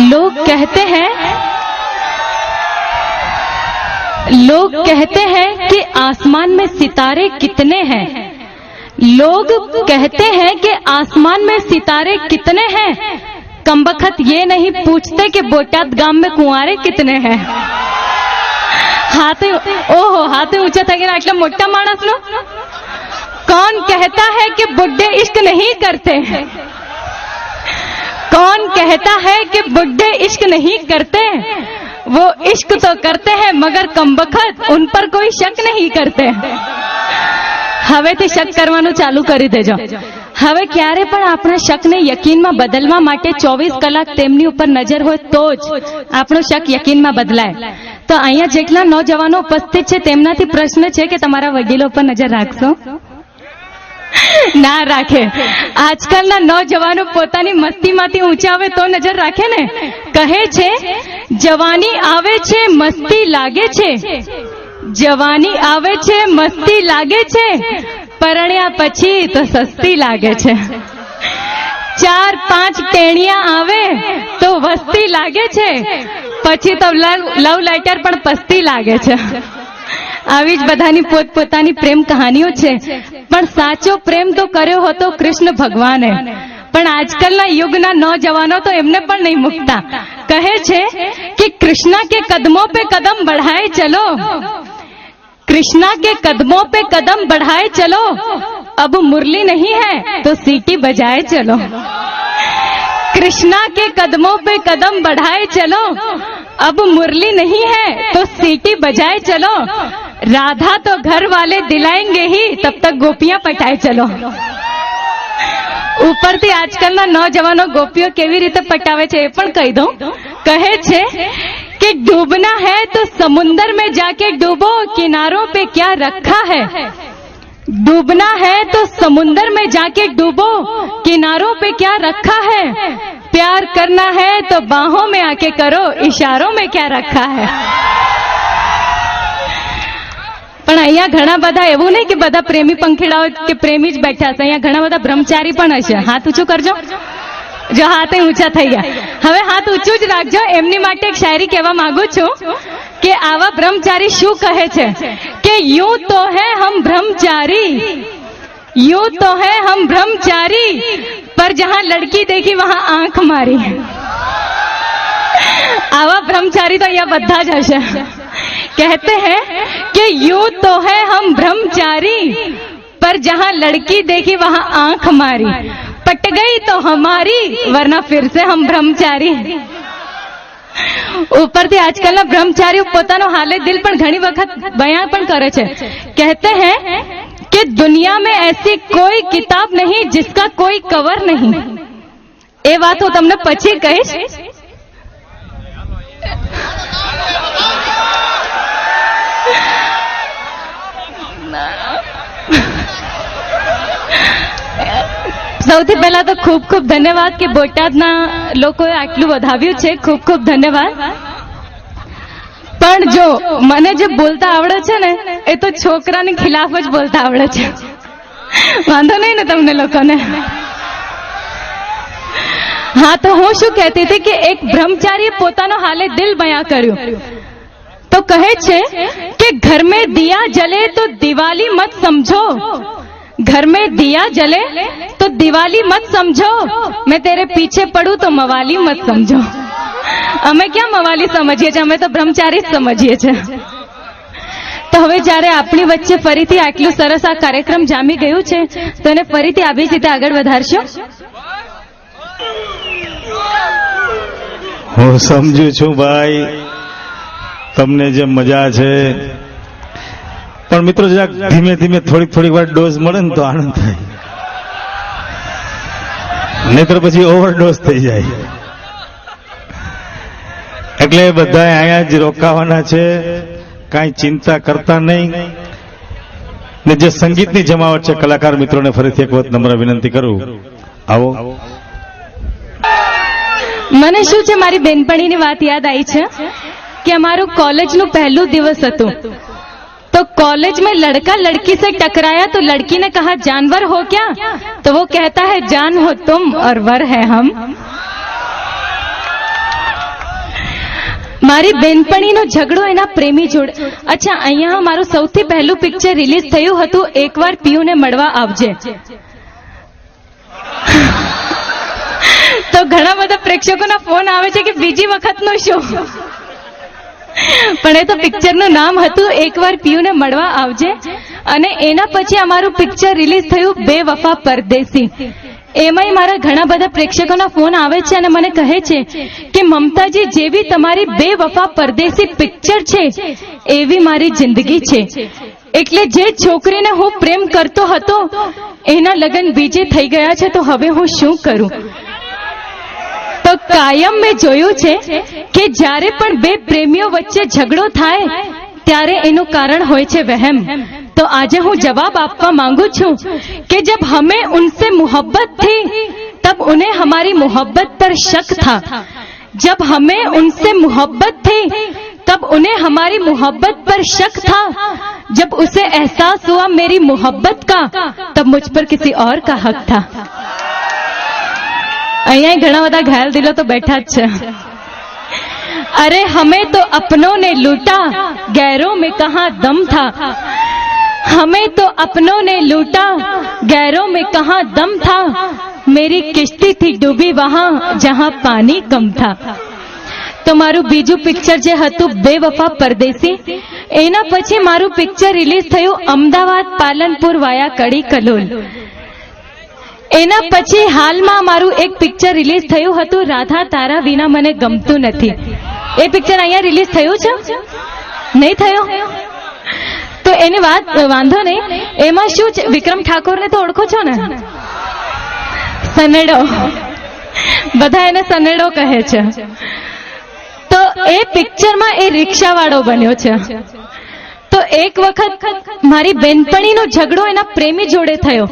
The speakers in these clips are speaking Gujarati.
लोग कहते हैं कि आसमान में सितारे कितने हैं। लोग कहते हैं कि आसमान में सितारे कितने हैं, कमबख्त ये नहीं पूछते कि बोटाद गांव में कुंवारे कितने हैं। हाथ ऊंचा था कि आटला मोटा मानस नो। कौन कहता है कि बुड्ढे इश्क नहीं करते हैं? कौन कहता है कि बुड्ढे इश्क नहीं करते? वो इश्क तो करते हैं मगर कमबख्त उन पर कोई शक नहीं करते। હવેથી શક કરવાનું ચાલુ કરી દેજો। હવે ક્યારે પણ આપણા શકને યકીનમાં બદલવા માટે 24 કલાક તેમની ઉપર નજર હોય તો જ આપણો શક યકીનમાં બદલાય। તો અહીંયા જેટલા નોજવાનો ઉપસ્થિત છે તેમનાથી પ્રશ્ન છે કે તમારા વડીલો પર નજર રાખશો? ના રાખે। આજકાલના નોજવાનો પોતાની મસ્તીમાંથી ઊંચા આવે તો નજર રાખે ને। કહે છે જવાની આવે છે મસ્તી લાગે છે, જવાની આવે છે મસ્તી લાગે છે, પરણ્યા પછી તો સસ્તી લાગે છે। 4-5 ટેણિયા આવે તો વસ્તી લાગે છે, પછી તો લવ લેટર પણ પસ્તી લાગે છે। આવી જ બધાની પોતપોતાની પ્રેમ કહાનીઓ છે, પણ સાચો પ્રેમ તો કર્યો હતો કૃષ્ણ ભગવાને। પણ આજકાલના યુગના નौजवानों तो એમને પણ નહીં મુકતા। કહે છે કે કૃષ્ણ કે કદમોं पे कदम बढ़ाए चलो, कृष्णा के कदमों पे कदम बढ़ाए चलो, अब मुरली नहीं है तो सीटी बजाए चलो। कृष्णा के कदमों पे कदम बढ़ाए चलो, अब मुरली नहीं है तो सीटी बजाए चलो, राधा तो घर वाले दिलाएंगे ही तब तक गोपियां पटाए चलो। ઉપરથી આજકાલના નौजवानो गोपियों કેવી રીતે પટાવે છે એ પણ કહી દઉં। કહે છે कि डूबना है तो समुंदर में जाके डूबो, किनारों पे क्या रखा है। डूबना है तो समुंदर में जाके डूबो, किनारों पे क्या रखा है। प्यार करना है तो बाहों में आके करो, इशारों में क्या रखा है। પણ અહીંયા ઘણા બધા એવું નહીં કે બધા પ્રેમી પંખીડાઓ કે પ્રેમી જ બેઠા છે। અહીંયા ઘણા બધા બ્રહ્મચારી પણ હશે। હાથ ઊંચું કરજો। જો હાથ ઊંચા થઈ ગયા, હવે હાથ ઊંચું જ રાખજો। એમની માટે એક શાયરી કહેવા માંગુ છું કે આવા બ્રહ્મચારી શું કહે છે કે यूं तो है हम ब्रह्मचारी, यूं तो है हम ब्रह्मचारी, पर जहां लड़की देखी वहां आंख मारी। आवा ब्रह्मचारी तो यहाँ બધા જ હશે। कहते हैं कि यूं तो है हम ब्रह्मचारी, पर जहां लड़की देखी वहां आंख मारी, पट गई तो हमारी वरना फिर से हम ब्रह्मचारी। ઉપરથી આજકાલના બ્રહ્મચારીઓ પોતાનો હાલે દિલ પણ ઘણી વખત બયાન પણ કરે છે। कहते हैं कि दुनिया में ऐसी कोई किताब नहीं जिसका कोई कवर नहीं। એ વાત હું તમને પછી કહીશ। સૌથી પહેલા તો ખૂબ ખૂબ ધન્યવાદ કે બોટાદના લોકોએ આટલું વધાવ્યું છે। ખૂબ ખૂબ ધન્યવાદ। પણ જો મને જે બોલતા આવડે છે ને એ તો છોકરાની ખિલાફ જ બોલતા આવડે છે। વાંધો નહીં ને તમને લોકોને? હા, તો હું શું કહેતી હતી કે એક બ્રહ્મચારીએ પોતાનો હાલે દિલ બયાં કર્યું। તો કહે છે કે ઘર में दिया जले तो दिवाली मत समझो, घर में दिया जले तो दिवाली मत समझो, मैं तेरे पीछे पड़ू तो मवाली मत समझो। અમે ક્યાં મવાલી સમજીએ છીએ, અમે તો બ્રહ્મચારી જ સમજીએ છીએ। તો હવે જ્યારે આપણી વચ્ચે ફરીથી આટલું સરસ આ કાર્યક્રમ જામી ગયું છે તો એને ફરીથી આવી જ રીતે આગળ વધારશો। હું સમજુ છું ભાઈ તમને જે મજા છે, પણ મિત્રો જરાક ધીમે ધીમે થોડીક વાર ડોઝ મળે ને તો આનંદ થાય, નહીતર પછી ઓવરડોઝ થઈ જાય। એટલે બધા અહીંયા જ રોકાવાના છે, કાંઈ ચિંતા કરતા નહીં। ને જે સંગીતની જમાવટ છે કલાકાર મિત્રોને ફરીથી એક વખત નમ્ર વિનંતી કરું, આવો। મને શું છે, મારી બેનપણીની વાત યાદ આવી છે कि हमाરું कॉलेजનું પહેલું દિવસ હતું। तो कॉलेज में लड़का लड़की से टकराया तो लड़की ने कहा जानवर हो क्या, तो वो कहता है जान हो तुम और वर है हम। મારી બેનપણીનો ઝઘડો એના પ્રેમી જોડે. અચ્છા, અહીંયા મારું સૌથી પહેલું પિક્ચર રિલીઝ થયું હતું એકવાર પિયુને મળવા આવજે. તો ઘણા બધા પ્રેક્ષકોના ફોન આવે છે કે બીજી વખતનો શો, પણ એ તો પિક્ચરનું નામ હતું એકવાર પિયુને મળવા આવજે. અને એના પછી અમારું પિક્ચર રિલીઝ થયું બેવફા પરદેસી. એમાંય મારા ઘણા બધા પ્રેક્ષકોના ફોન આવે છે અને મને કહે છે કે મમતાજી, જેવી તમારી બેવફા પરદેસી પિક્ચર છે એવી મારી જિંદગી છે. એટલે જે છોકરીને હું પ્રેમ કરતો હતો એના લગ્ન બીજે થઈ ગયા છે, તો હવે હું શું કરું? તો કાયમ મેં જોયું છે કે જ્યારે પણ બે પ્રેમીઓ વચ્ચે ઝઘડો થાય ત્યારે એનું કારણ હોય છે વહેમ. तो आज हूँ जवाब आपका मांगू छू कि जब हमें उनसे मोहब्बत थी तब उन्हें हमारी मोहब्बत पर शक था. जब हमें उनसे मोहब्बत थी तब उन्हें हमारी मोहब्बत पर शक था. जब उसे एहसास हुआ मेरी मोहब्बत का तब मुझ पर किसी और का हक था. અહીંયા ઘણા બધા ઘાયલ દિલો તો બેઠા જ છે. अरे हमें तो अपनों ने लूटा, गैरों में कहाँ दम था. हमें तो अपनों ने लूटा, गैरों में कहाँ दम था. मेरी किश्ती थी डूबी वहां जहां पानी कम था. तो मारू बीजू पिक्चर जे हतु बेवफा परदेसी. एना पछी मारू पिक्चर रिलीज थयुं अमदावाद पालनपुर वाया कड़ी कलोल. एना पछी हालमां मारू एक पिक्चर रिलीज थयुं हतुं राधा तारा विना मने गमतुं नथी. ए पिक्चर अहींया रिलीज थयुं छे? नहीं थयुं? तो एनी बात वांधो नहीं. एमां शुं छे, विक्रम ठाकोर ने तो ओळखो छो ने, सनेडो, बधा एने सनेडो कहे छे. तो ए पिक्चर में ए रिक्शावाळो बन्यो छे. तो एक वखत मारी बेनपणीनो झगड़ो एना प्रेमी जोड़े थयो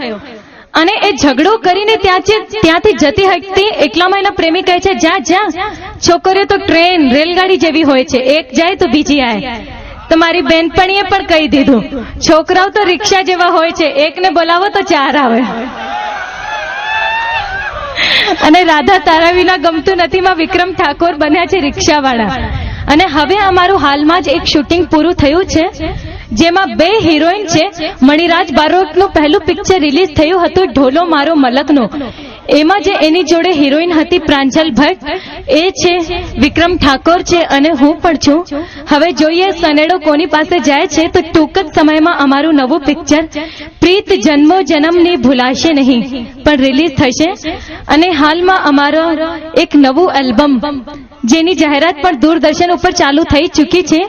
અને એ ઝઘડો કરીને ત્યાંથી જતી હતી એટલામાં એના પ્રેમી કહે છે જા જા, છોકરીઓ તો ટ્રેન રેલગાડી જેવી હોય છે, એક જાય તો બીજી આવે. તો મારી બેનપણીએ પણ કહી દીધું છોકરાઓ તો રિક્ષા જેવા હોય છે, એકને બોલાવો તો ચાર આવે. અને રાધા તારા વિના ગમતું નથી માં વિક્રમ ઠાકોર બન્યા છે રિક્ષાવાળા. અને હવે અમારું હાલમાં જ એક શૂટિંગ પૂરું થયું છે જેમાં બે હિરોઈન છે. મણિરાજ બારોટનું પહેલું પિક્ચર રિલીઝ થયું હતું ઢોલો મારો મલકનો. એમાં જે એની જોડે હિરોઈન હતી પ્રાંજલ ભટ્ટ, એ છે વિક્રમ ઠાકોર છે અને હું પણ છું. હવે જોઈએ સનેડો કોની પાસે જાય છે. તો ટૂંક જ સમયમાં અમારું નવું પિક્ચર પ્રીત જન્મો જન્મની ભૂલાશે નહીં પણ રિલીઝ થશે. અને હાલમાં અમારો એક નવું એલ્બમ જેની જાહેરાત પણ દૂરદર્શન ઉપર ચાલુ થઈ ચૂકી છે,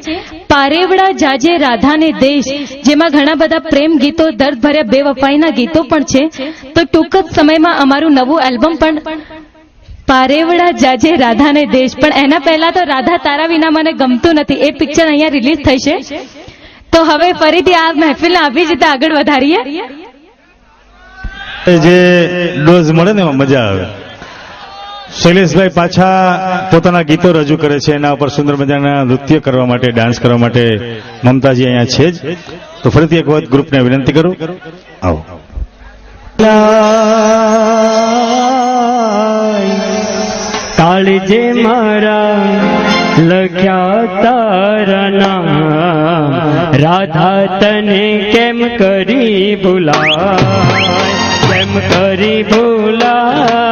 પારેવડા જાજે રાધાને દેશ, જેમાં ઘણા બધા પ્રેમ ગીતો, દર્દ ભર્યા બેવફાઈના ગીતો પણ છે. તો ટૂંક જ સમયમાં અમારું નવું એલ્બમ પણ પારેવડા જાજે રાધાને દેશ. પણ એના પહેલા તો રાધા તારા વિના મને ગમતું નથી એ પિક્ચર અહીંયા રિલીઝ થશે. તો હવે ફરીથી આ મહેફિલને આવી રીતે આગળ વધારીએ. જે ડોઝ મળે ને એમાં મજા આવે. શૈલેષભાઈ પાછા પોતાના ગીતો રજૂ કરે છે, એના ઉપર સુંદર મજાના નૃત્ય કરવા માટે, ડાન્સ કરવા માટે મમતાજી અહીંયા છે જ. તો ફરીથી એક વખત ગ્રુપને વિનંતી કરું, આવો. કાળજે મારા લખ્યા તારા નામ, રાધા તને કેમ કરી ભૂલાય, કેમ કરી ભૂલાય,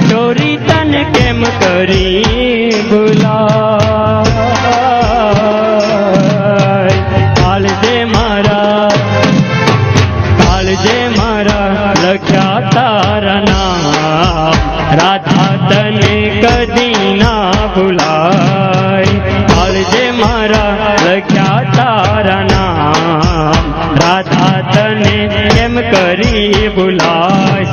ચોરી તને કેમ કરી ભૂલાય. કાળજે મારા લખ્યા તારા નામ, રાધા તને કદી ના ભૂલાય. કાળજે મારા લખ્યા તારા નામ, રાધા તને કેમ કરી ભૂલાય.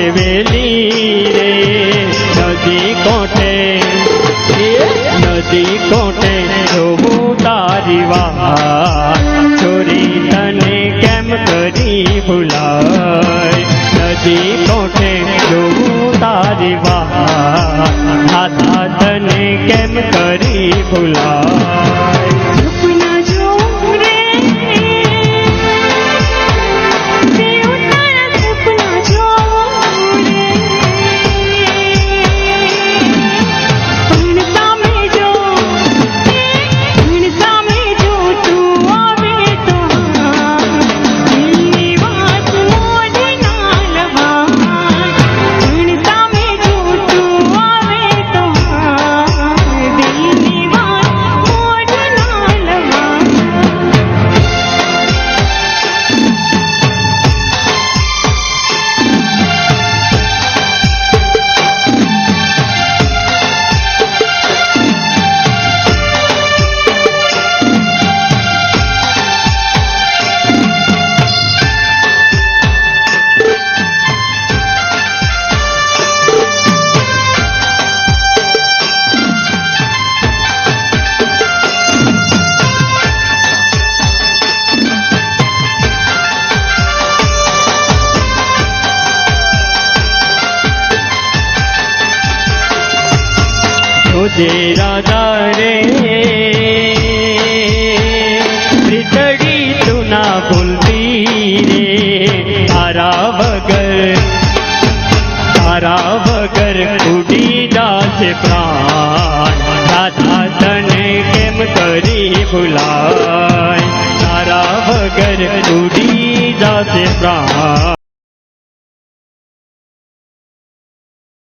છે વેલી રે નદી કોઠે જોવું તારી વાત છોરી તને કેમ કરી ભૂલાય નદી કોઠે જોવું તારી વાત દાદા તને કેમ કરી ભૂલાય સપના જોઉં રે દેવ તારા સપના જોઉં રે પણ સામે જો તું આવે તો દિલની વાત મોઢે ના લવાય પણ સામે જો તું આવે તો દિલની વાત મોઢે ના લવાય જોજે રાધા રે પ્રીતડી તું ના ભૂલતી રે તારા વગર ઉડી જાશે પ્રાણ રાધા તને કેમ કરી ભૂલાય તારા વગર ઉડી જાશે પ્રાણ